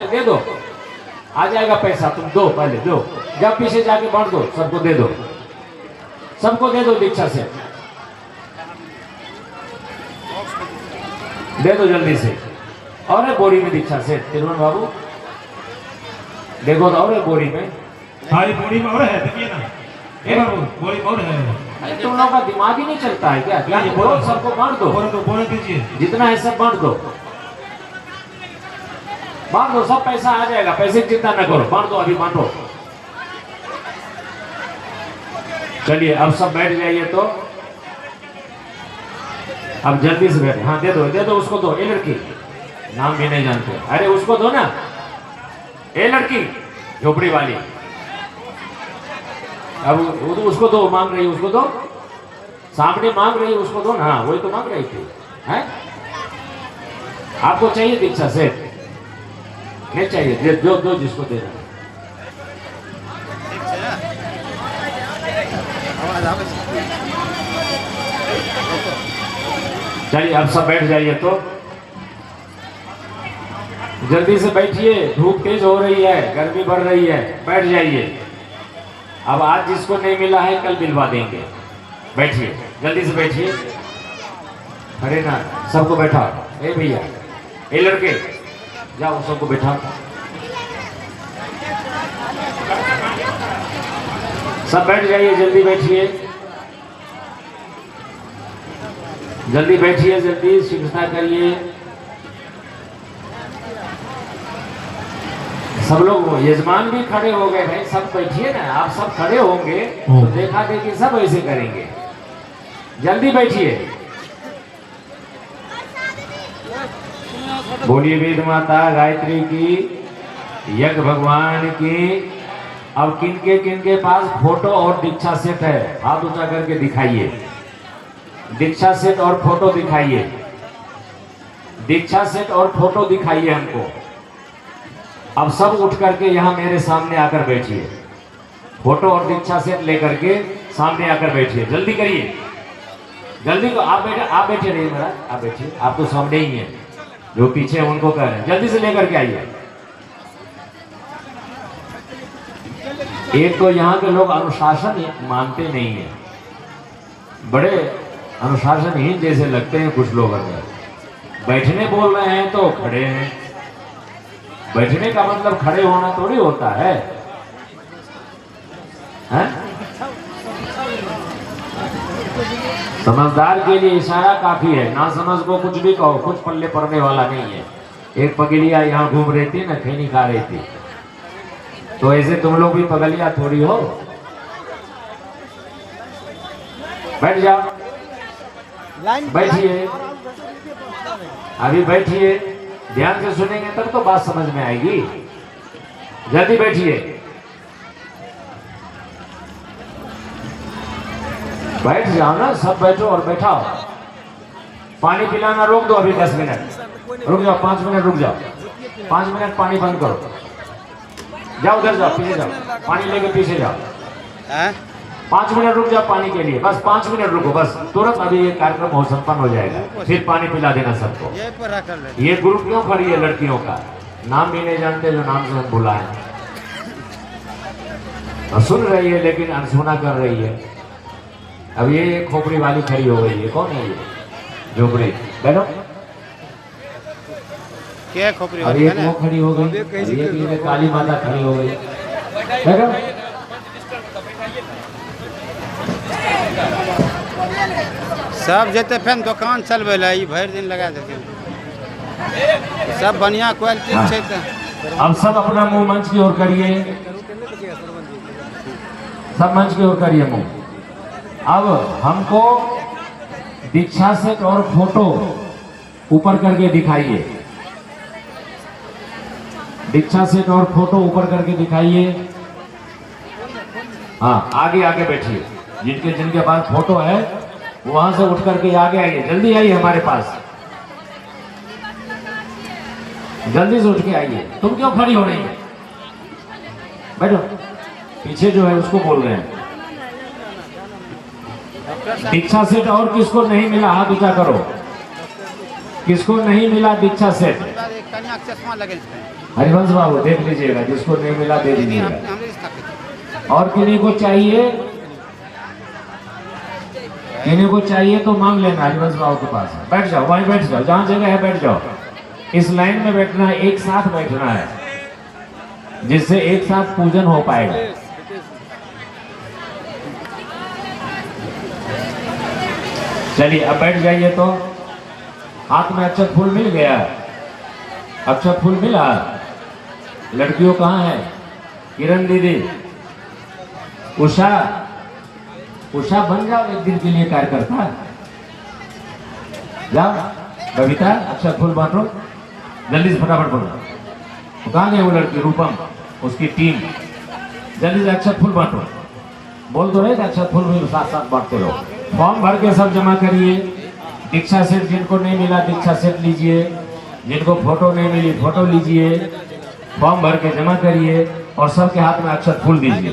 दे दो, आ जाएगा पैसा। तुम दो, पहले दो, जब पीछे जाके बांट दो, सबको दे दो, सबको दे दो दीक्षा से, दे दो जल्दी से। और है बोरी में दीक्षा से, तिरुवन बाबू देखो तो, और है बोरी में, सारी बोरी में और है, देखिए ना, ए बाबू बोरी में और है। तुम लोगों का दिमाग ही नहीं चलता है क्या? क्या बोलो, सबको बांट दो, बोरी दीजिए, जितना है सब बांट दो, बांट दो, सब पैसा आ जाएगा, पैसे की चिंता न करो, बांट दो, अभी बांटो। चलिए अब सब बैठ जाइए। तो अब जल्दी से बैठे। हाँ दे दो उसको, दो। ए लड़की, नाम भी नहीं जानते, अरे उसको दो ना, ए लड़की झोपड़ी वाली, अब उसको दो, मांग रही है, उसको दो, सामने मांग रही है, उसको दो ना। हाँ वही तो मांग रही थी, हैं? आपको चाहिए दीक्षा से? नहीं चाहिए, दो जिसको देना। चलिए अब सब बैठ जाइए। तो जल्दी से बैठिए, धूप तेज हो रही है, गर्मी बढ़ रही है, बैठ जाइए। अब आज जिसको नहीं मिला है कल मिलवा देंगे। बैठिए, जल्दी से बैठिए। अरे ना, सबको बैठा। ए भैया, ए लड़के, जाओ सबको बैठा। सब बैठ जाइए, जल्दी बैठिए, जल्दी बैठिए, जल्दी शिक्षा करिए। सब लोग, यजमान भी खड़े हो गए भाई, सब बैठिए ना। आप सब खड़े होंगे तो देखा देखी सब ऐसे करेंगे। जल्दी बैठिए। बोलिए वेद माता गायत्री की, यज्ञ भगवान की। अब किनके पास फोटो और दीक्षा सेट है, हाथ ऊंचा करके दिखाइए। दीक्षा सेट और फोटो दिखाइए, दीक्षा सेट और फोटो दिखाइए हमको। अब सब उठ करके यहाँ मेरे सामने आकर बैठिए, फोटो और दीक्षा सेट लेकर के सामने आकर बैठिए। जल्दी करिए, जल्दी को। आप बैठे रहिए मेरा, आप बैठिए, आप तो सामने ही हैं, जो पीछे हैं उनको कह रहे हैं, जल्दी से लेकर के आइए। एक तो यहाँ के लोग अनुशासन मानते नहीं है, बड़े अनुशासनहीन जैसे लगते हैं कुछ लोग। अगर बैठने बोल रहे हैं तो खड़े हैं, बैठने का मतलब खड़े होना थोड़ी होता है, हैं? समझदार के लिए इशारा काफी है, ना समझ को कुछ भी कहो, कुछ पल्ले पड़ने वाला नहीं है। एक पगलिया यहाँ घूम रही थी ना, खैनी खा रही थी, तो ऐसे तुम लोग भी पगलिया थोड़ी हो। बैठ जाओ, बैठिए, अभी बैठिए, ध्यान से सुनेंगे तब तो बात समझ में आएगी। जल्दी बैठिए, बैठ जाओ ना, सब बैठो और बैठाओ। पानी पिलाना रोक दो अभी 10 मिनट, रुक जाओ, 5 मिनट रुक जाओ, 5 मिनट पानी बंद करो। जाओ उधर जाओ, पीछे जाओ, पानी लेके पीछे जाओ। 5 मिनट रुक जाओ पानी के लिए, बस 5 मिनट रुको, बस तुरंत अभी ये कार्यक्रम हो संपन्न हो जाएगा, फिर पानी पिला देना सबको। ये ग्रुप क्यों खड़ी है लड़कियों का, नाम भी नहीं जानते जो नाम से हम बुलाए, सुन रही है लेकिन अनसुना कर रही है। अब ये खोपड़ी वाली खड़ी हो गई है, कौन है ये? झोपड़ी, बैठो। क्या खोपड़ी अब एक वो खड़ी हो गई, ये काली माता खड़ी हो गई, बैठो। सब जते फेन दुकान चलबे ला, भर दिन लगा देते, सब बढ़िया क्वालिटी छै। अब सब अपना मुंह मंच की ओर करिए, सब मंच की ओर करिए मुंह। अब हमको दीक्षा सेट और फोटो ऊपर करके दिखाइए, दीक्षा सेट और फोटो ऊपर करके दिखाइए। हाँ आगे आगे बैठिए, जिनके पास फोटो है वहां से उठ करके आगे आइए, जल्दी आइए हमारे पास, जल्दी से उठ के आइए। तुम क्यों खड़ी हो रही है? बैठो, पीछे जो है उसको बोल रहे हैं। दीक्षा सेट और किसको नहीं मिला हाथ ऊंचा करो, किसको नहीं मिला दीक्षा सेट? कन्या के चश्मा लगे थे हरिवंश बाबू देख लीजिएगा, जिसको नहीं मिला दे दीदी दीजिएगा। हमरे रिश्ता के और किन्हीं को चाहिए, किन्हीं को चाहिए तो मांग लेना, हरिवंश बाबू के पास है। बैठ जाओ, वहीं बैठ जाओ, जहाँ जगह है बैठ जाओ। इस लाइन में बैठना है, एक साथ बैठना है, जिससे एक साथ पूजन हो पाएगा। चलिए अब बैठ जाइए। तो हाथ में अक्षत फूल मिल गया, अक्षत फूल मिला। लड़कियों कहाँ है? किरण दीदी, उषा, उषा बन जाओ एक दिन के लिए कार्यकर्ता। जाओ बबीता, अक्षत फूल बांटो जल्दी से, फटाफट बोलो। कहाँ गए वो लड़की रूपम, उसकी टीम, जल्दी से अक्षत फूल बांटो। बोल दो रहे अक्षत फूल भी साथ साथ बांटते रहो। फॉर्म भर के सब जमा करिए। दीक्षा सेट जिनको नहीं मिला दीक्षा सेट लीजिए, जिनको फोटो नहीं मिली फोटो लीजिए, फॉर्म भर के जमा करिए और सबके हाथ में अक्षत फूल दीजिए।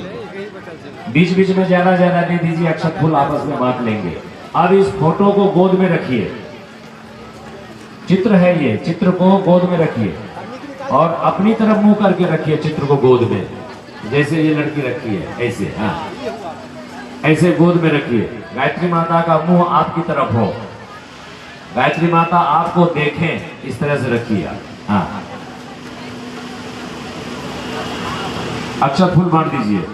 बीच बीच में ज्यादा ज्यादा दे दीजिए, अक्षत फूल आपस में बांट लेंगे। अब इस फोटो को गोद में रखिए, चित्र है ये, चित्र को गोद में रखिए और अपनी तरफ मुंह करके रखिए चित्र को गोद में, जैसे ये लड़की रखी है ऐसे। हाँ, ऐसे गोद में रखिए। गायत्री माता का मुंह आपकी तरफ हो, गायत्री माता आपको देखें, इस तरह से रखिए। हाँ, अक्षत फूल बांट दीजिए।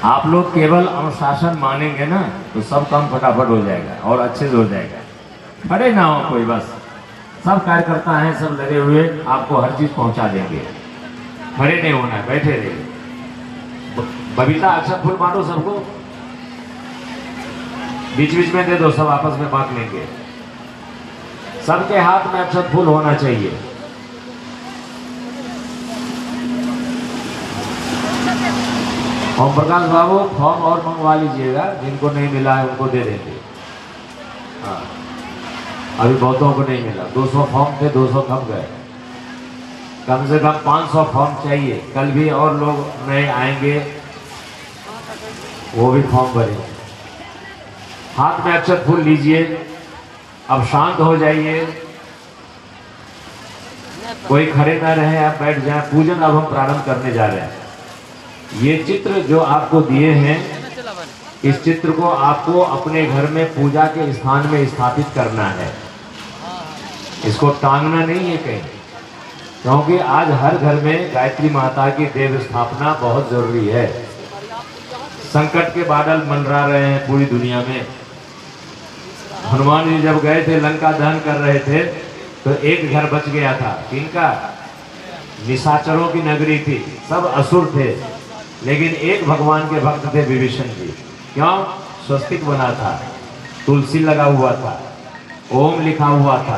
आप लोग केवल अनुशासन मानेंगे ना तो सब काम फटाफट हो जाएगा और अच्छे से हो जाएगा। खड़े ना हो कोई, बस सब कार्यकर्ता हैं, सब लगे हुए, आपको हर चीज पहुंचा देंगे। खड़े नहीं होना है, बैठे रहिए। बबीता अक्षत फूल बांटो सबको, बीच बीच में दे दो, सब आपस में बांट लेंगे। सबके हाथ में अक्षत फूल होना चाहिए। ओम प्रकाश बाबू फॉर्म और मंगवा लीजिएगा, जिनको नहीं मिला है उनको दे देंगे। हाँ, अभी बहुतों को नहीं मिला। 200 फॉर्म थे, 200 कम गए। कम से कम 500 फॉर्म चाहिए। कल भी और लोग नए आएंगे, वो भी फॉर्म भरेंगे। हाथ में अक्षत फूल लीजिए। अब शांत हो जाइए, कोई खड़े ना रहे, आप बैठ जाएं। पूजन अब हम प्रारंभ करने जा रहे हैं। ये चित्र जो आपको दिए हैं, इस चित्र को आपको अपने घर में पूजा के स्थान में स्थापित करना है। इसको टांगना नहीं है कहीं, क्योंकि आज हर घर में गायत्री माता की देव स्थापना बहुत जरूरी है। संकट के बादल मंडरा रहे हैं पूरी दुनिया में। हनुमान जी जब गए थे लंका दहन कर रहे थे तो एक घर बच गया था। किनका? निशाचरों की नगरी थी, सब असुर थे, लेकिन एक भगवान के भक्त थे, विभीषण जी। क्यों? स्वस्तिक बना था, तुलसी लगा हुआ था, ओम लिखा हुआ था,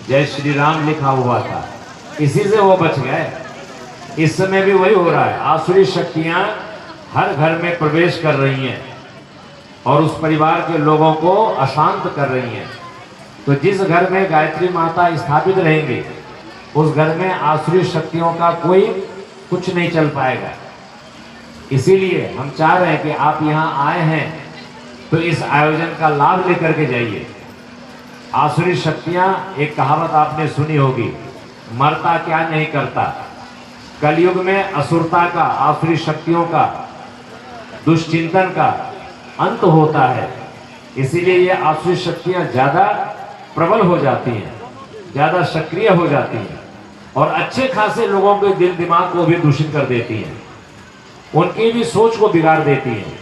जय श्री राम लिखा हुआ था, इसी से वो बच गए। इस समय भी वही हो रहा है। आसुरी शक्तियां हर घर में प्रवेश कर रही हैं और उस परिवार के लोगों को अशांत कर रही हैं। तो जिस घर में गायत्री माता स्थापित रहेंगी, उस घर में आसुरी शक्तियों का कोई कुछ नहीं चल पाएगा। इसीलिए हम चाह रहे हैं कि आप यहाँ आए हैं तो इस आयोजन का लाभ लेकर के जाइए। आसुरी शक्तियां, एक कहावत आपने सुनी होगी, मरता क्या नहीं करता। कलयुग में असुरता का, आसुरी शक्तियों का, दुष्चिंतन का अंत होता है। इसीलिए ये आसुरी शक्तियां ज्यादा प्रबल हो जाती हैं, ज्यादा सक्रिय हो जाती हैं और अच्छे खासे लोगों के दिल दिमाग को भी दूषित कर देती हैं, उनकी भी सोच को बिगाड़ देती हैं।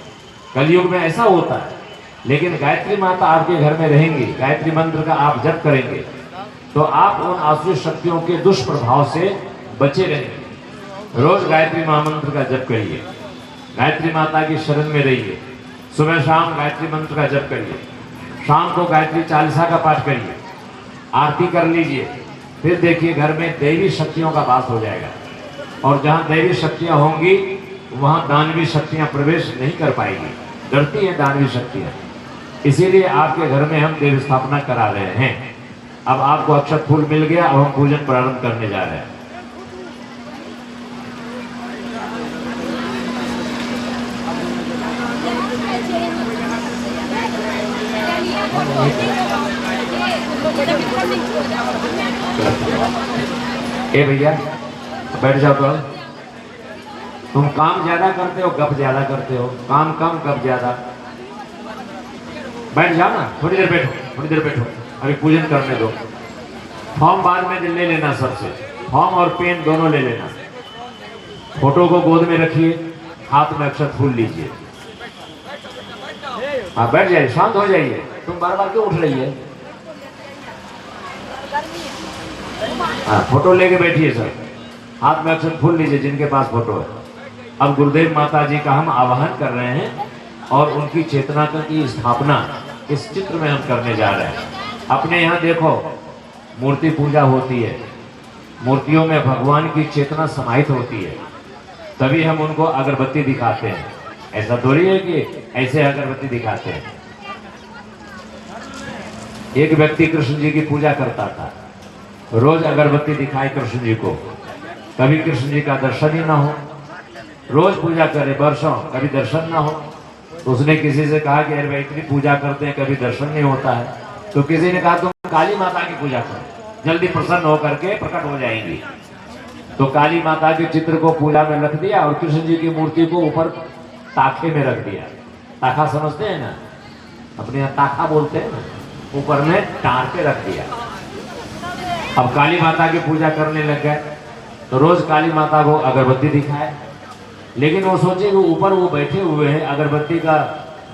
कलयुग में ऐसा होता है। लेकिन गायत्री माता आपके घर में रहेंगी, गायत्री मंत्र का आप जप करेंगे तो आप उन आसुरी शक्तियों के दुष्प्रभाव से बचे रहेंगे। रोज गायत्री महामंत्र का जप करिए, गायत्री माता की शरण में रहिए, सुबह शाम गायत्री मंत्र का जप करिए, शाम को गायत्री चालीसा का पाठ करिए, आरती कर लीजिए। फिर देखिए घर में दैवी शक्तियों का वास हो जाएगा और जहाँ दैवी शक्तियाँ होंगी वहाँ दानवी शक्तियाँ प्रवेश नहीं कर पाएगी, डरती हैं दानवी शक्तियाँ। इसीलिए आपके घर में हम देव स्थापना करा रहे हैं। अब आपको अक्षत फूल मिल गया, अब हम पूजन प्रारंभ करने जा रहे हैं। ए भैया बैठ जाओ तो। तुम काम ज्यादा करते हो, गप ज्यादा करते हो। काम कम, गप ज्यादा। बैठ जाओ ना, थोड़ी देर बैठो, थोड़ी देर बैठो, अभी पूजन करने दो। फॉर्म बाद में ले लेना सबसे, फॉर्म और पेन दोनों ले लेना। फोटो को गोद में रखिए, हाथ में अक्षत फूल लीजिए। हाँ बैठ जाइए, शांत हो जाइए। तुम बार बार क्यों उठ रही है? हाँ फोटो लेके बैठिए सर, हाथ में अक्षत फूल लीजिए जिनके पास फोटो है। अब गुरुदेव माता जी का हम आवाहन कर रहे हैं और उनकी चेतना की स्थापना इस चित्र में हम करने जा रहे हैं। अपने यहाँ देखो मूर्ति पूजा होती है, मूर्तियों में भगवान की चेतना समाहित होती है, तभी हम उनको अगरबत्ती दिखाते हैं। ऐसा थोड़ी है कि ऐसे अगरबत्ती दिखाते हैं। एक व्यक्ति कृष्ण जी की पूजा करता था, रोज अगरबत्ती दिखाए कृष्ण जी को, कभी कृष्ण जी का दर्शन ही ना हो। रोज पूजा करे वर्षों, कभी दर्शन ना हो। तो उसने किसी से कहा कि अरे भाई इतनी पूजा करते हैं कभी दर्शन नहीं होता है। तो किसी ने कहा तुम काली माता की पूजा करो, जल्दी प्रसन्न होकर के प्रकट हो जाएंगी। तो काली माता के चित्र को पूजा में रख दिया और कृष्ण जी की मूर्ति को ऊपर ताखे में रख दिया। ताखा समझते हैं ना, अपने यहाँ ताखा बोलते हैं ना, ऊपर में टार पे रख दिया। अब काली माता की पूजा करने लग गए, तो रोज काली माता को अगरबत्ती दिखाए, लेकिन वो सोचे कि ऊपर वो बैठे हुए हैं, अगरबत्ती का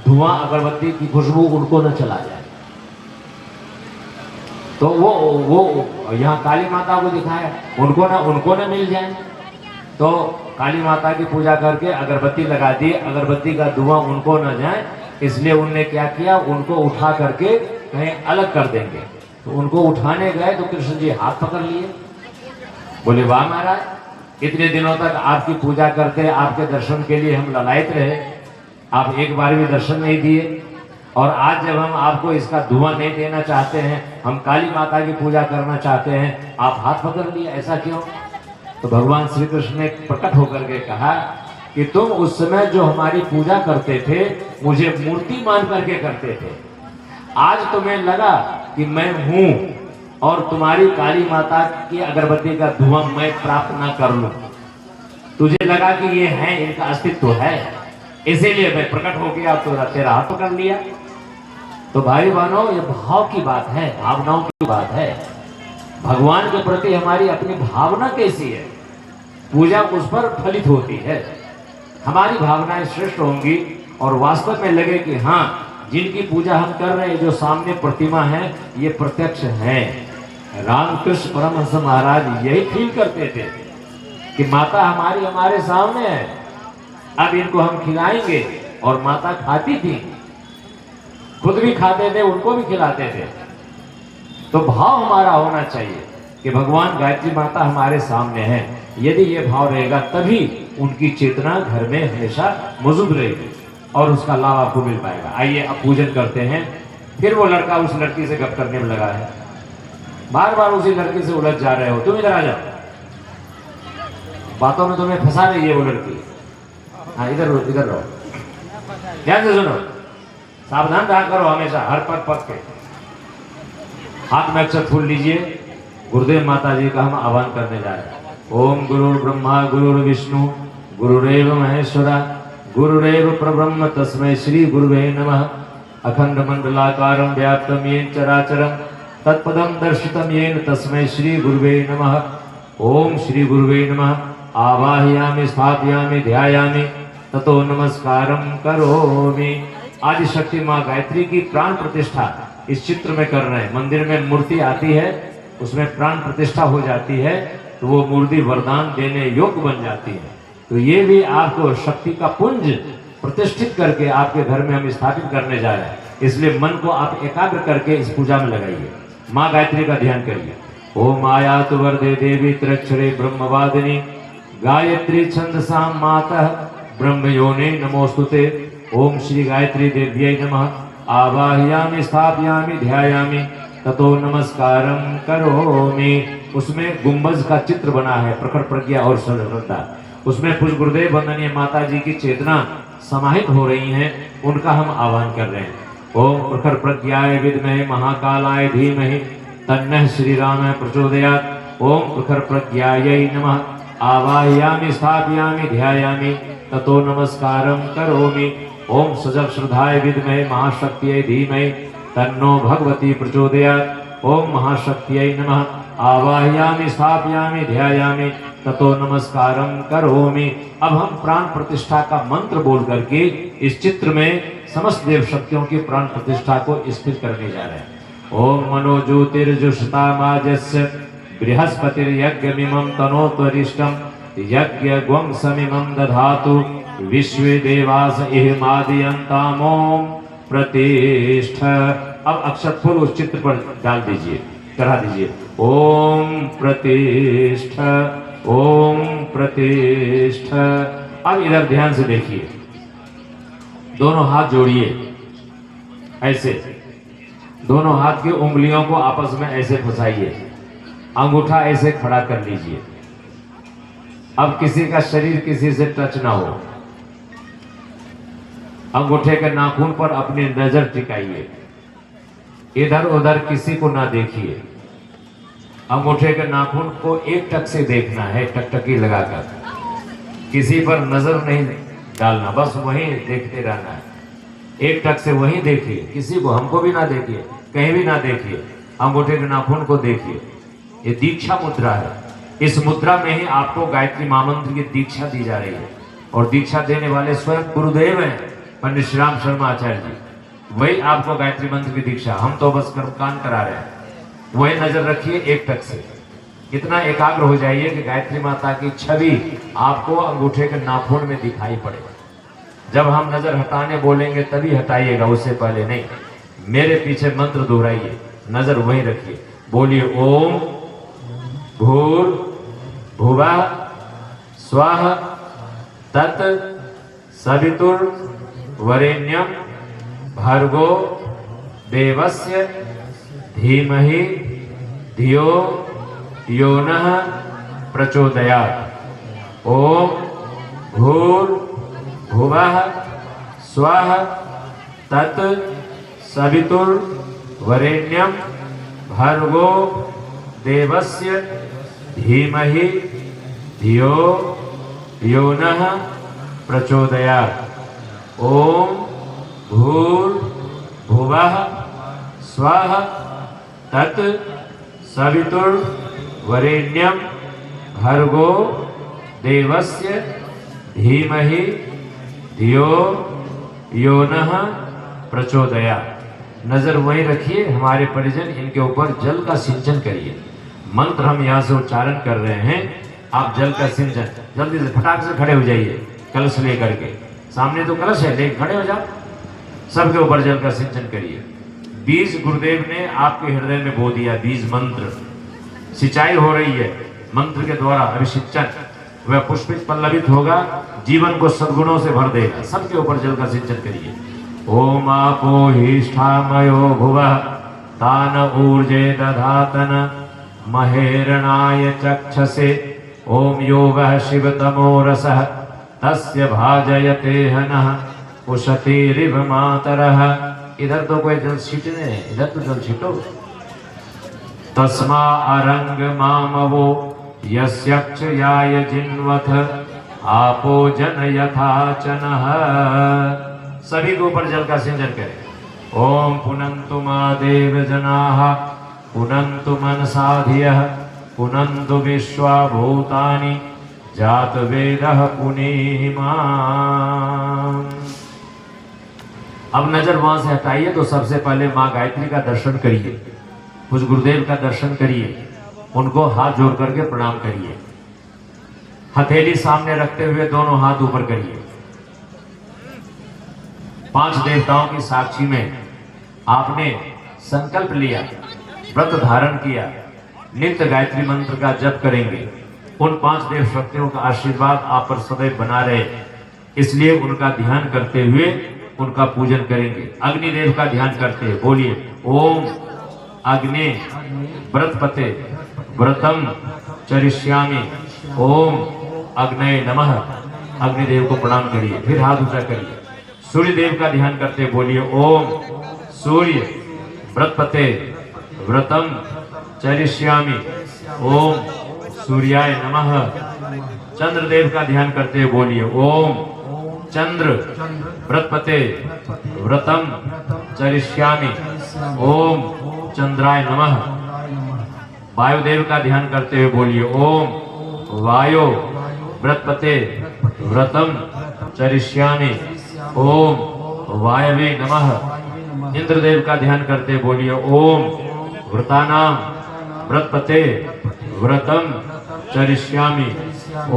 धुआं, अगरबत्ती की खुशबू उनको न चला जाए। तो वो यहाँ काली माता को दिखाया, उनको न मिल जाए। तो काली माता की पूजा करके अगरबत्ती लगा दी, अगरबत्ती का धुआं उनको न जाए, इसलिए उनने क्या किया, उनको उठा करके कहीं अलग कर देंगे। तो उनको उठाने गए तो कृष्ण जी हाथ पकड़ लिए, बोले वाह महाराज, इतने दिनों तक आपकी पूजा करते, आपके दर्शन के लिए हम ललायत रहे, आप एक बार भी दर्शन नहीं दिए, और आज जब हम आपको इसका धुआं नहीं देना चाहते हैं, हम काली माता की पूजा करना चाहते हैं, आप हाथ पकड़ लिए, ऐसा क्यों? तो भगवान श्री कृष्ण ने प्रकट होकर के कहा कि तुम उस समय जो हमारी पूजा करते थे, मुझे मूर्ति मान करके करते थे। आज तुम्हें लगा कि मैं हूं और तुम्हारी काली माता की अगरबत्ती का धुआं मैं प्राप्त ना कर लूं। तुझे लगा कि ये है, इनका अस्तित्व है, इसीलिए मैं प्रकट हो गया, तो तेरा हाथ पकड़ लिया। तो भाई बहनों, ये भाव की बात है, भावनाओं की बात है। भगवान के प्रति हमारी अपनी भावना कैसी है, पूजा उस पर फलित होती है। हमारी भावनाएं श्रेष्ठ होंगी और वास्तव में लगे कि हाँ, जिनकी पूजा हम कर रहे हैं, जो सामने प्रतिमा है, ये प्रत्यक्ष है। रामकृष्ण परमहंस महाराज यही फील करते थे कि माता हमारे सामने है, अब इनको हम खिलाएंगे। और माता खाती थी, खुद भी खाते थे, उनको भी खिलाते थे। तो भाव हमारा होना चाहिए कि भगवान गायत्री माता हमारे सामने है। यदि ये भाव रहेगा तभी उनकी चेतना घर में हमेशा मौजूद रहेगी और उसका लाभ आपको मिल पाएगा। आइए अब पूजन करते हैं। फिर वो लड़का उस लड़की से गप करने में लगा है, बार बार उसी लड़की से उलझ जा रहे हो, तुम इधर आ जाओ, बातों में तुम्हें फंसा रही है वो लड़की। हाँ इधर रहो, ध्यान से सुनो, सावधान रहा करो हमेशा, हर पग के। हाथ में अक्षत फूल लीजिए। गुरुदेव माता जी का हम आह्वान करने जा रहे हैं। ओम गुरुर् ब्रह्मा गुरुर् विष्णु गुरुरेव महेश्वरा गुरुरेव परब्रह्म तस्मै श्री गुरुवे नमः। अखंड मंडलाकारं व्याप्तं येन चराचरं तत्पदं दर्शितं येन तस्मै श्री गुरुवे नमः। ओम श्री गुरुवे नमः। आवाहयामि स्थापयामि ध्यायामि ततो नमस्कारं करोमि। आदि शक्ति माँ गायत्री की प्राण प्रतिष्ठा इस चित्र में कर रहे हैं। मंदिर में मूर्ति आती है, उसमें प्राण प्रतिष्ठा हो जाती है, तो वो मूर्ति वरदान देने योग्य बन जाती है। तो ये भी आपको शक्ति का पुंज प्रतिष्ठित करके आपके घर में हम स्थापित करने जा रहे हैं। इसलिए मन को आप एकाग्र करके इस पूजा में लगाइए, माँ गायत्री का ध्यान करिए। ओम आयातु वरदे देवी त्र्यक्षरे ब्रह्मवादिनी गायत्री छंदसां मातः ब्रह्म योने नमोस्तुते। ओम श्री गायत्री देव्यै नमः। आवाहयामि स्थापयामि ध्यायामि ततो नमस्कारं करोमि। उसमें गुंबज का चित्र बना है, प्रकट प्रज्ञा और श्रद्धा। उसमें पुष्प गुरुदेव वंदनीय माता जी की चेतना समाहित हो रही हैं, उनका हम आह्वान कर रहे हैं। ओम प्रखर प्रज्ञाय विद्महे महाकालाय धीमहि तन्नः श्रीरामः प्रचोदयात्। ओम प्रखर प्रज्ञायै नमः। आवाहयामि स्थापयामि ध्यायामि ततो नमस्कारं करोमि। ओम सजल श्रद्धाय विद्महे महाशक्तियै धीमहि तन्नो भगवती प्रचोदयात्। ओम महाशक्तियै नमः। आवाहयामि स्थापयामि ध्यायामि ततो नमस्कारं करोमि। अब हम प्राण प्रतिष्ठा का मंत्र बोल करके इस चित्र में समस्त देव शक्तियों की प्राण प्रतिष्ठा को स्थिर करने जा रहे हैं। ओम मनो ज्योतिर्जुषतामाजस्य बृहस्पतिर्यज्ञमिमं तनोत्वरिष्टं यज्ञग्वंसमिमं दधातु विश्वे देवास इहमादयन्ताम्। ओम प्रतिष्ठ। अब अक्षर फूल उस चित्र पर डाल दीजिए, चढ़ा दीजिए। ओम प्रतिष्ठ, ओम प्रतिष्ठ। अब इधर ध्यान से देखिए, दोनों हाथ जोड़िए ऐसे, दोनों हाथ की उंगलियों को आपस में ऐसे फंसाइए, अंगूठा ऐसे खड़ा कर लीजिए। अब किसी का शरीर किसी से टच ना हो। अंगूठे के नाखून पर अपनी नजर टिकाइए, इधर उधर किसी को ना देखिए। अंगूठे के नाखून को एक टक से देखना है, टकटकी लगाकर, किसी पर नजर नहीं डालना, बस वहीं देखते रहना है। एक टक से वहीं देखिए, किसी को, हमको भी ना देखिए, कहीं भी ना देखिए, अंगूठे के नाखून को देखिए। ये दीक्षा मुद्रा है। इस मुद्रा में ही आपको गायत्री महामंत्र की दीक्षा दी जा रही है और दीक्षा देने वाले स्वयं गुरुदेव हैं, पंडित श्री राम शर्मा आचार्य जी। वही आपको गायत्री मंत्र की दीक्षा, हम तो बस कर्मकांड करा रहे हैं। वही नजर रखिए एक टक से, इतना एकाग्र हो जाइए कि गायत्री माता की छवि आपको अंगूठे के नाखून में दिखाई पड़े। जब हम नजर हटाने बोलेंगे तभी हटाइएगा, उससे पहले नहीं। मेरे पीछे मंत्र दोहराइए, नजर वहीं रखिए, बोलिए ओम भूर भुवः स्वः तत् सवितुर वरेण्यम भर्गो देवस्य धीमहि धियो यो नः प्रचोदयात्। ओम भूर भुवः स्वः तत् सवितुर वरेण्यम भर्गो देवस्य धीमहि धियो यो नः प्रचोदयात्। ओम भूर भुवः स्वः तत् सवितुर वरेण्यम भर्गो देवस्य धीमहि धियो यो नः प्रचोदयात्। नजर वहीं रखिए, हमारे परिजन इनके ऊपर जल का सिंचन करिए। मंत्र हम यहाँ से उच्चारण कर रहे हैं, आप जल का सिंचन जल्दी से फटाक से खड़े हो जाइए, कलश लेकर के। सामने तो कलश है, लेकिन खड़े हो जाओ, सबके ऊपर जल का सिंचन करिए। बीज गुरुदेव ने आपके हृदय में बो दिया, बीज मंत्र, सिंचाई हो रही है मंत्र के द्वारा, अभिषिंचन, वह पुष्पित पल्लवित होगा, जीवन को सद्गुणों से भर देगा। सबके ऊपर जल का सिंचन करिए। ओम आपो हिष्ठामयो भुवः तान ऊर्जे दधातन महेरणाय चक्षसे। ओम यो वः शिवतमो रसः तस्य भाजयते हनः उशतीरिव मातरः। इधर तो कोई जल छीटने, इधर तो जल छीटो। तस्मा अरंग मामवो यस्यक्षयाय जिन्वथ आपो जन यथा चनः। सभी के ऊपर जल का सिंचन करें। ओम पुनन्तु मादेव जनाः पुनन्तु मनसा धियः पुनन्तु विश्वा भूतानि जात वेदः पुनीमा। अब नजर वहां से हटाइए तो सबसे पहले माँ गायत्री का दर्शन करिए, उस गुरुदेव का दर्शन करिए, उनको हाथ जोड़ करके प्रणाम करिए। हथेली सामने रखते हुए दोनों हाथ ऊपर करिए। 5 देवताओं की साक्षी में आपने संकल्प लिया, व्रत धारण किया, नित्य गायत्री मंत्र का जप करेंगे। उन 5 देव शक्तियों का आशीर्वाद आप पर सदैव बना रहे, इसलिए उनका ध्यान करते हुए उनका पूजन करेंगे। अग्निदेव का ध्यान करते हैं, बोलिए ओम अग्नि व्रतपते व्रतम चरिष्यामि। ओम अग्नये नमः। अग्निदेव को प्रणाम करिए, फिर हाथ ऊंचा करिए। सूर्य देव का ध्यान करते बोलिए ओम सूर्य व्रतपते व्रतम चरिष्यामि। ओम सूर्याय नमः। चंद्रदेव का ध्यान करते हुए बोलिए ओम चंद्र व्रतपते व्रतम चरिष्यामि। ओम चंद्राय नमः। वायुदेव का ध्यान करते हुए बोलिए ओम वायो व्रतपते व्रतम चरिष्यामि। ओम वायवे नमः। इंद्रदेव का ध्यान करते हुए बोलिए ओम व्रतानाम व्रतपते व्रतम चरिष्यामि।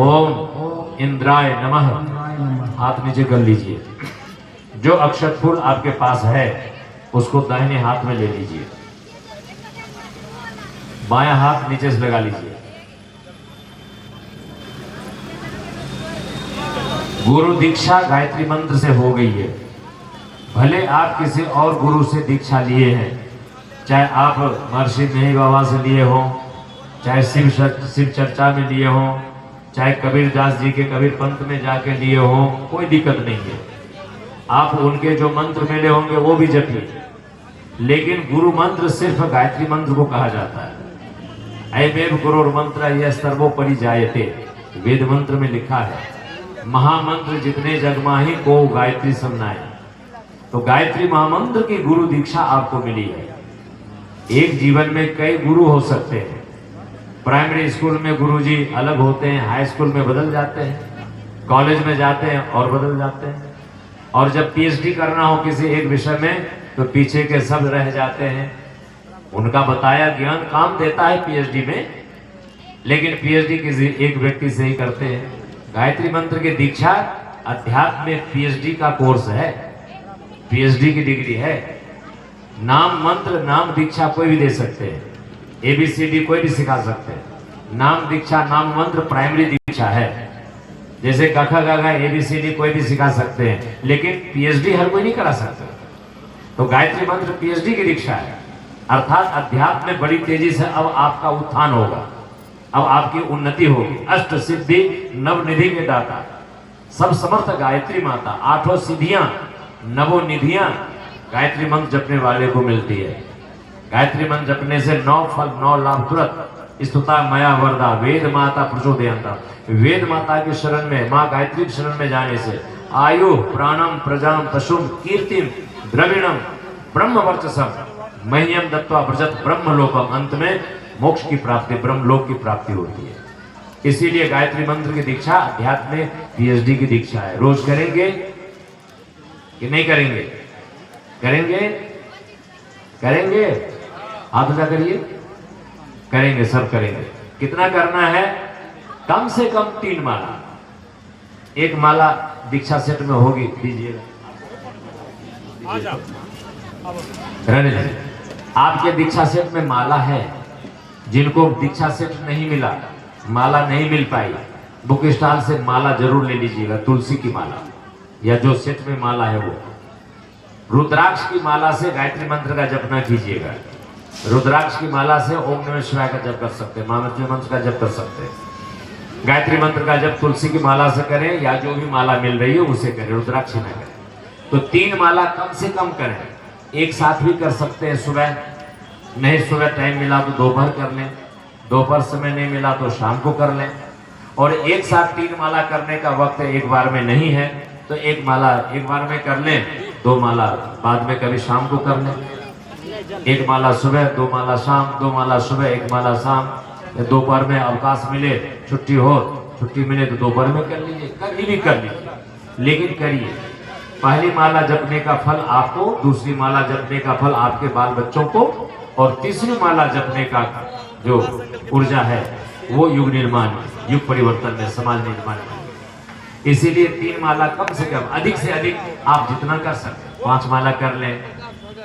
ओम इंद्राय नमः। हाथ नीचे कर लीजिए। जो अक्षत फूल आपके पास है उसको दाहिने हाथ में ले लीजिए, बायां हाथ नीचे से लगा लीजिए। गुरु दीक्षा गायत्री मंत्र से हो गई है। भले आप किसी और गुरु से दीक्षा लिए हैं, चाहे आप महर्षि मेहर बाबा से लिए हो, चाहे शिव चर्चा में लिए हो, चाहे कबीर दास जी के कबीर पंथ में जाके लिए हो, कोई दिक्कत नहीं है। आप उनके जो मंत्र मिले होंगे वो भी जपिए, लेकिन गुरु मंत्र सिर्फ गायत्री मंत्र को कहा जाता है। अयमेव गुरुर मंत्र यह सर्वोपरि जायते, वेद मंत्र में लिखा है महामंत्र जितने जग माही को गायत्री समनाए। तो गायत्री महामंत्र की गुरु दीक्षा आपको मिली है। एक जीवन में कई गुरु हो सकते हैं। प्राइमरी स्कूल में गुरुजी अलग होते हैं, हाई स्कूल में बदल जाते हैं, कॉलेज में जाते हैं और बदल जाते हैं, और जब पीएचडी करना हो किसी एक विषय में तो पीछे के सब रह जाते हैं। उनका बताया ज्ञान काम देता है पीएचडी में, लेकिन पीएचडी किसी एक व्यक्ति से ही करते हैं। गायत्री मंत्र की दीक्षा अध्यात्म में पीएचडी का कोर्स है, पीएचडी की डिग्री है। नाम मंत्र नाम दीक्षा कोई भी दे सकते हैं, एबीसीडी कोई भी सिखा सकते हैं। नाम दीक्षा नाम मंत्र प्राइमरी दीक्षा है। जैसे कखा गागा एबीसीडी कोई भी सिखा सकते हैं, लेकिन पीएचडी हर कोई नहीं करा सकता। तो गायत्री मंत्र पीएचडी की दीक्षा है, अर्थात अध्यात्म में बड़ी तेजी से अब आपका उत्थान होगा, अब आपकी उन्नति होगी। अष्ट सिद्धि नव निधि के दाता सब समर्थ गायत्री माता, आठों सिद्धियां नवो निधियां गायत्री मंत्र जपने वाले को मिलती है। गायत्री मंत्र जपने से 9 फल 9 लाभ तुरंत। स्तुता मया वरदा वेद माता प्रचोदयंता। वेद माता की शरण में, माँ गायत्री की शरण में जाने से आयु प्राणम प्रजाम पशुम कीर्तिम द्रविणम ब्रह्म वर्चसम मह्यम दत्वा व्रजत ब्रह्मलोकम। अंत में मोक्ष की प्राप्ति, ब्रह्मलोक की प्राप्ति होती है। इसीलिए गायत्री मंत्र की दीक्षा अध्यात्म में पीएचडी की दीक्षा है। रोज करेंगे कि नहीं करेंगे? करेंगे करेंगे हाथ उठा करिए। करेंगे, सब करेंगे। कितना करना है? कम से कम 3 माला। एक माला दीक्षा सेट में होगी, दीजिएगा। आपके दीक्षा सेट में माला है, जिनको दीक्षा सेट नहीं मिला, माला नहीं मिल पाई, बुक स्टॉल से माला जरूर ले लीजिएगा। तुलसी की माला या जो सेट में माला है वो। रुद्राक्ष की माला से गायत्री मंत्र का जप न कीजिएगा। रुद्राक्ष की माला से ओम नमः शिवाय का जप कर सकते हैं, महामृत्युंजय मंत्र का जप कर सकते हैं। गायत्री मंत्र का जप तुलसी की माला से करें या जो भी माला मिल रही है उसे करें, रुद्राक्ष न करें। तो 3 माला कम से कम करें। एक साथ भी कर सकते हैं, सुबह नहीं, सुबह टाइम मिला तो दोपहर कर लें, दोपहर समय नहीं मिला तो शाम को कर लें। और एक साथ 3 माला करने का वक्त एक बार में नहीं है तो एक माला एक बार में कर लें, 2 माला बाद में कभी शाम को कर लें। 1 माला सुबह, 2 माला शाम, 2 माला सुबह, 1 माला शाम। दोपहर में अवकाश मिले, छुट्टी हो, छुट्टी मिले तो दोपहर में कर लीजिए, कभी भी कर लीजिए, लेकिन करिए। पहली माला जपने का फल आपको, दूसरी माला जपने का फल आपके बाल बच्चों को, और तीसरी माला जपने का जो ऊर्जा है वो युग निर्माण, युग परिवर्तन में, समाज निर्माण में। इसीलिए 3 माला कम से कम, अधिक से अधिक आप जितना कर सकते हैं, 5 माला कर लें,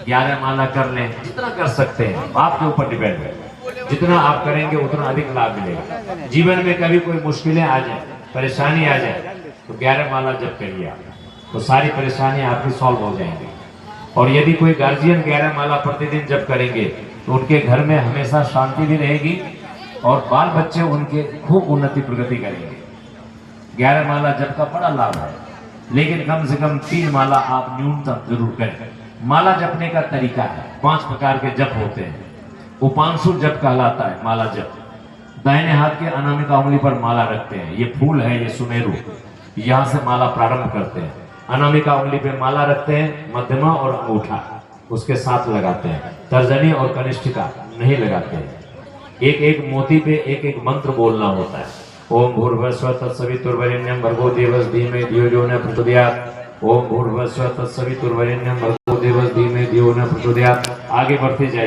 11 माला कर लें, जितना कर सकते हैं आपके ऊपर डिपेंड है। जितना आप करेंगे उतना अधिक लाभ मिलेगा। जीवन में कभी कोई मुश्किलें आ जाए, परेशानी आ जाए तो 11 माला जप करिए आप, तो सारी परेशानियां आपकी सॉल्व हो जाएंगी। और यदि कोई गार्जियन 11 माला प्रतिदिन जप करेंगे तो उनके घर में हमेशा शांति भी रहेगी और बाल बच्चे उनके खूब उन्नति प्रगति करेंगे। 11 माला जप का बड़ा लाभ है, लेकिन कम से कम 3 माला आप न्यूनतम जरूर करें। माला जपने का तरीका है। 5 प्रकार के जप होते हैं। उपांशु जप कहलाता है माला जप। दाहिने हाथ के अनामिका उंगली पर माला रखते हैं। ये फूल है, ये सुमेरु, यहाँ से माला प्रारंभ करते हैं। अनामिका उंगली पे माला रखते हैं, मध्यमा और अंगूठा उसके साथ लगाते हैं। तर्जनी और कनिष्ठिका नहीं लगाते हैं। एक एक मोती पे एक एक मंत्र बोलना होता है। ओम भूर्भुवस्सुवः तत्सवितुर्वरेण्यं भर्गो देवस्य धीमहि धियो यो न प्रचोदयात्। ओम भूर्भुवस्सुवः तत्सवितुर्वरेण्यं भर्गो देवस्य धीमहि धियो न प्रचोदयात्। आगे बढ़ते जाइए।